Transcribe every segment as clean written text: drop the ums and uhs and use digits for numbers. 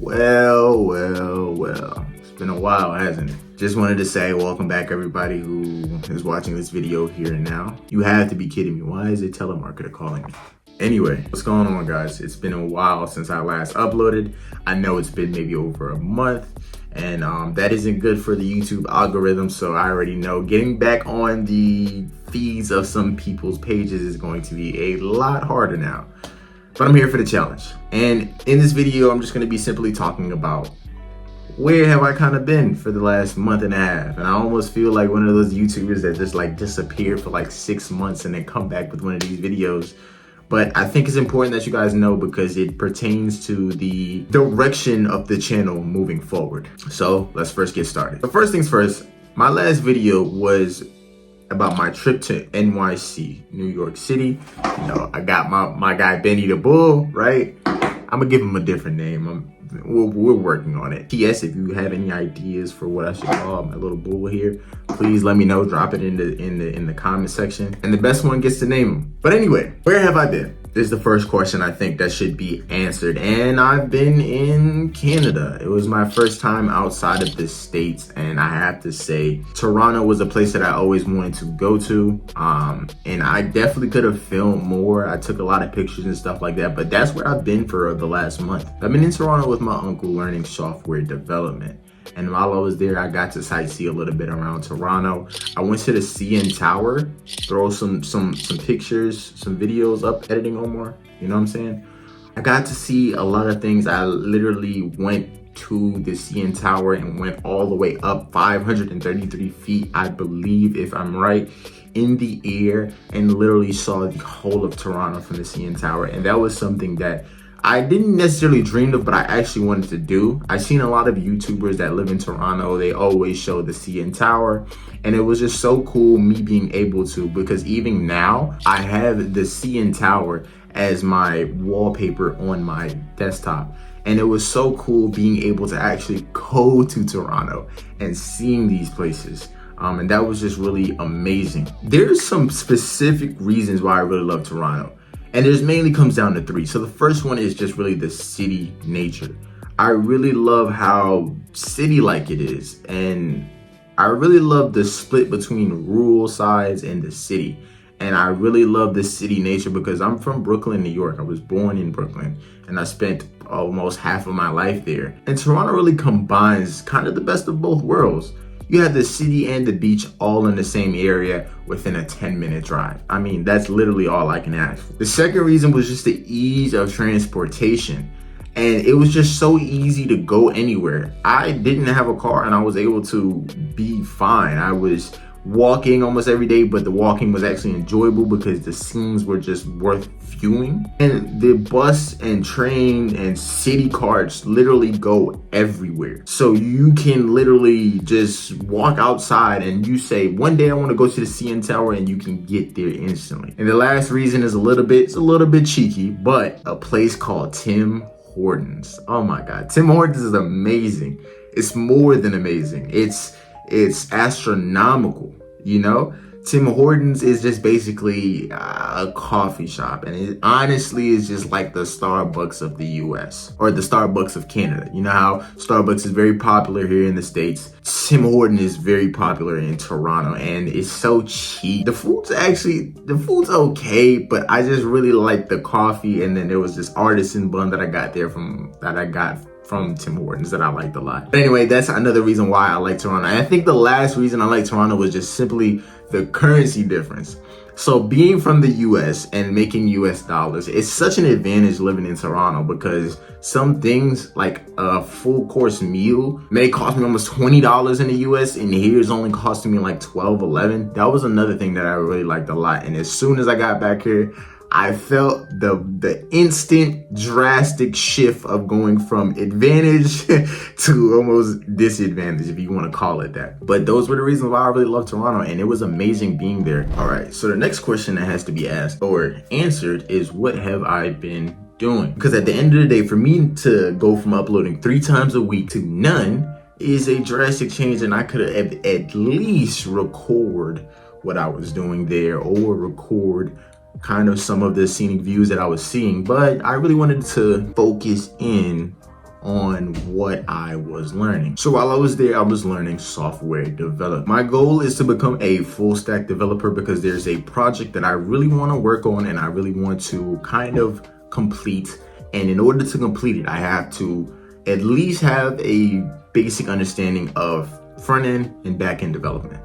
Well. It's been a while, hasn't it? Just wanted to say welcome back, everybody who is watching this video here and now. You have to be kidding me. Why is a telemarketer calling me? Anyway, what's going on, guys? It's been a while since I last uploaded. I know it's been maybe over a month, and that isn't good for the YouTube algorithm, so I already know getting back on the feeds of some people's pages is going to be a lot harder now. But I'm here for the challenge. And in this video, I'm just gonna be simply talking about where have I kind of been for the last month and a half. And I almost feel like one of those YouTubers that just like disappeared for like 6 months and then come back with one of these videos. But I think it's important that you guys know because it pertains to the direction of the channel moving forward. So let's first get started. But first things first, my last video was about my trip to NYC, New York City. You know, I got my guy Benny the Bull, right? I'm gonna give him a different name. We're working on it. P.S. If you have any ideas for what I should call my little bull here, please let me know. Drop it in the comment section, and the best one gets to name him. But anyway, where have I been? This is the first question I think that should be answered. And I've been in Canada. It was my first time outside of the States. And I have to say, Toronto was a place that I always wanted to go to. And I definitely could have filmed more. I took a lot of pictures and stuff like that. But that's where I've been for the last month. I've been in Toronto with my uncle learning software development. And while I was there, I got to sightsee a little bit around Toronto. I went to the CN Tower, throw some pictures, some videos up, editing Omar, you know what I'm saying? I got to see a lot of things. I literally went to the CN Tower and went all the way up 533 feet, I believe, if I'm right, in the air, and literally saw the whole of Toronto from the CN Tower. And that was something that I didn't necessarily dream of, but I actually wanted to do. I've seen a lot of YouTubers that live in Toronto. They always show the CN Tower, and it was just so cool me being able to, because even now I have the CN Tower as my wallpaper on my desktop. And it was so cool being able to actually go to Toronto and seeing these places. And that was just really amazing. There's some specific reasons why I really love Toronto. And it mainly comes down to 3. So the first one is just really the city nature. I really love how city-like it is. And I really love the split between rural sides and the city. And I really love the city nature because I'm from Brooklyn, New York. I was born in Brooklyn and I spent almost half of my life there. And Toronto really combines kind of the best of both worlds. You have the city and the beach all in the same area within a 10-minute drive. I mean, that's literally all I can ask for. The second reason was just the ease of transportation. And it was just so easy to go anywhere. I didn't have a car and I was able to be fine. I was walking almost every day, but the walking was actually enjoyable because the scenes were just worth viewing. And the bus and train and city carts literally go everywhere. So you can literally just walk outside and you say, one day I want to go to the CN Tower, and you can get there instantly. And the last reason is a little bit cheeky, but a place called Tim Hortons. Oh my God, Tim Hortons is amazing. It's more than amazing. It's astronomical, you know? Tim Hortons is just basically a coffee shop, and it honestly is just like the Starbucks of the US, or the Starbucks of Canada. You know how Starbucks is very popular here in the States? Tim Hortons is very popular in Toronto, and it's so cheap. The food's okay, but I just really like the coffee, and then there was this artisan bun that I got from Tim Hortons that I liked a lot. But anyway, that's another reason why I like Toronto. And I think the last reason I like Toronto was just simply the currency difference. So being from the US and making US dollars, it's such an advantage living in Toronto because some things like a full course meal may cost me almost $20 in the US, and here it's only costing me like $12, $11. That was another thing that I really liked a lot. And as soon as I got back here, I felt the instant drastic shift of going from advantage to almost disadvantage, if you want to call it that. But those were the reasons why I really love Toronto, and it was amazing being there. All right, so the next question that has to be asked or answered is, what have I been doing? Because at the end of the day, for me to go from uploading 3 times a week to none is a drastic change, and I could have at least record what I was doing there, or record kind of some of the scenic views that I was seeing, but I really wanted to focus in on what I was learning. So while I was there, I was learning software development. My goal is to become a full stack developer because there's a project that I really want to work on and I really want to kind of complete. And in order to complete it, I have to at least have a basic understanding of front end and back end development.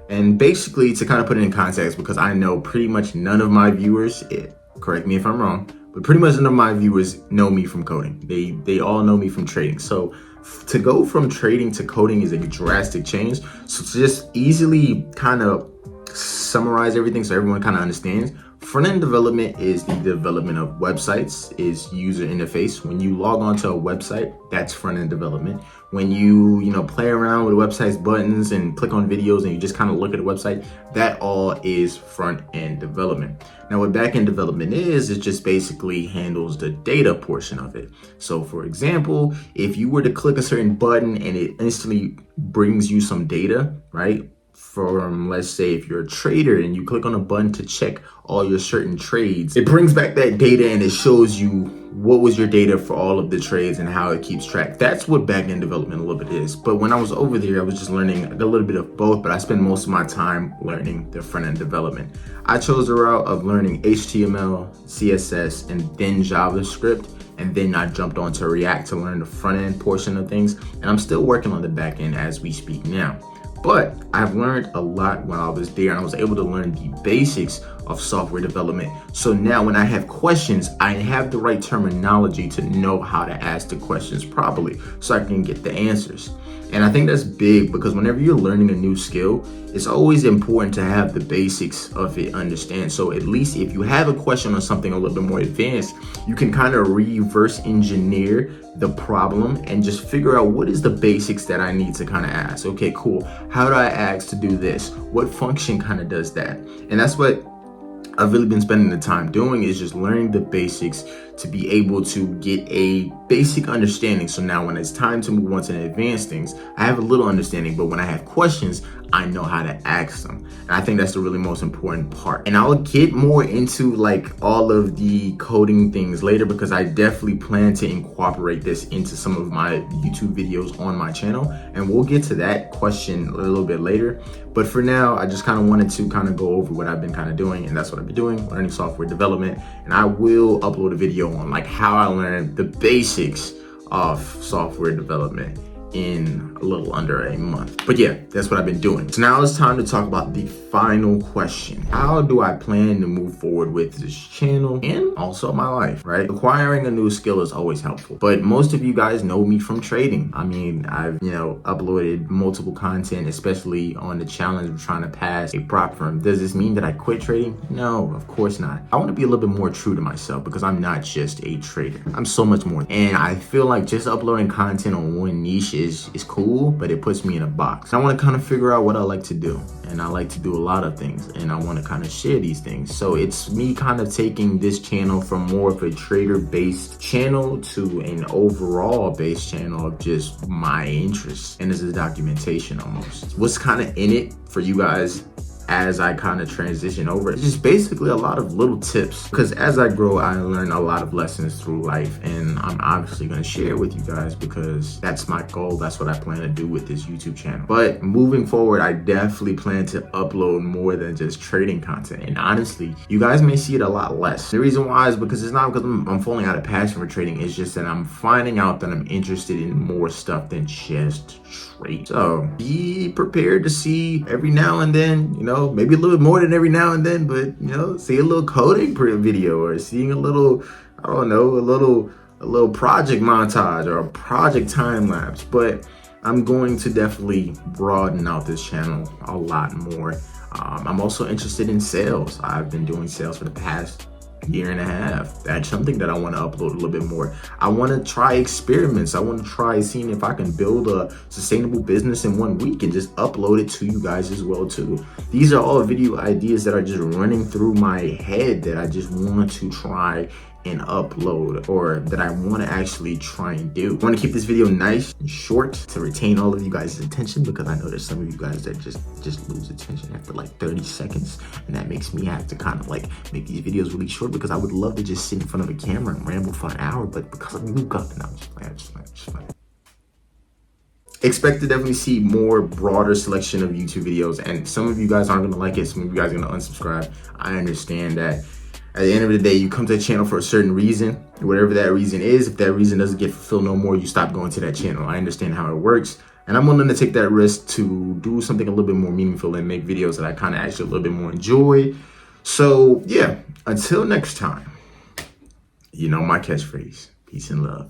And basically, to kind of put it in context, because I know pretty much none of my viewers, correct me if I'm wrong, but pretty much none of my viewers know me from coding. They all know me from trading. So to go from trading to coding is a drastic change. So to just easily kind of summarize everything so everyone kind of understands, front-end development is the development of websites, is user interface. When you log onto a website, that's front-end development. When you play around with websites, buttons, and click on videos, and you just kind of look at a website, that all is front-end development. Now, what back-end development is, it just basically handles the data portion of it. So, for example, if you were to click a certain button and it instantly brings you some data, right? From, let's say, if you're a trader and you click on a button to check all your certain trades, it brings back that data and it shows you what was your data for all of the trades and how it keeps track. That's what back-end development a little bit is. But when I was over there, I was just learning a little bit of both, but I spent most of my time learning the front-end development. I chose the route of learning HTML, CSS, and then JavaScript. And then I jumped onto React to learn the front-end portion of things. And I'm still working on the back-end as we speak now. But I've learned a lot while I was there, and I was able to learn the basics of software development. So now when I have questions, I have the right terminology to know how to ask the questions properly so I can get the answers. And I think that's big because whenever you're learning a new skill, it's always important to have the basics of it understand. So at least if you have a question on something a little bit more advanced, you can kind of reverse engineer the problem and just figure out what is the basics that I need to kind of ask. Okay, cool. How do I ask to do this? What function kind of does that? And that's what I've really been spending the time doing, is just learning the basics to be able to get a basic understanding. So now when it's time to move on to the advanced things, I have a little understanding, but when I have questions, I know how to ask them. And I think that's the really most important part. And I'll get more into like all of the coding things later because I definitely plan to incorporate this into some of my YouTube videos on my channel. And we'll get to that question a little bit later. But for now, I just kind of wanted to kind of go over what I've been kind of doing. And that's what I've been doing, learning software development. And I will upload a video on like how I learned the basics of software development in a little under a month. But yeah, that's what I've been doing. So now it's time to talk about the final question. How do I plan to move forward with this channel and also my life, right? Acquiring a new skill is always helpful, but most of you guys know me from trading. I mean, I've, uploaded multiple content, especially on the challenge of trying to pass a prop firm. Does this mean that I quit trading? No, of course not. I want to be a little bit more true to myself because I'm not just a trader. I'm so much more. And I feel like just uploading content on one niche is cool, but it puts me in a box. I want to kind of figure out what I like to do, and I like to do a lot of things, and I want to kind of share these things. So it's me kind of taking this channel from more of a trader-based channel to an overall based channel of just my interests, and this is documentation almost. What's kind of in it for you guys as I kind of transition over? It's just basically a lot of little tips, because as I grow, I learn a lot of lessons through life, and I'm obviously going to share with you guys because that's my goal. That's what I plan to do with this YouTube channel. But moving forward, I definitely plan to upload more than just trading content. And honestly, you guys may see it a lot less. The reason why is because it's not because I'm falling out of passion for trading. It's just that I'm finding out that I'm interested in more stuff than just trade. So be prepared to see every now and then, maybe a little bit more than every now and then, but see a little coding video or seeing a little, a little project montage or a project time lapse. But I'm going to definitely broaden out this channel a lot more. I'm also interested in sales. I've been doing sales for the past year and a half. That's something that I want to upload a little bit more. I want to try experiments. I want to try seeing if I can build a sustainable business in 1 week and just upload it to you guys as well too. These are all video ideas that are just running through my head that I just want to try and upload, or that I want to actually try and do. I want to keep this video nice and short to retain all of you guys' attention, because I know there's some of you guys that just lose attention after like 30 seconds, and that makes me have to kind of like make these videos really short, because I would love to just sit in front of a camera and ramble for an hour, but because of new content, I'm just playing. Expect to definitely see more broader selection of YouTube videos, and some of you guys aren't gonna like it, some of you guys are gonna unsubscribe. I understand that. At the end of the day, you come to the channel for a certain reason. Whatever that reason is, if that reason doesn't get fulfilled no more, you stop going to that channel. I understand how it works, and I'm willing to take that risk to do something a little bit more meaningful and make videos that I kind of actually a little bit more enjoy. So yeah, until next time, you know my catchphrase. Peace and love.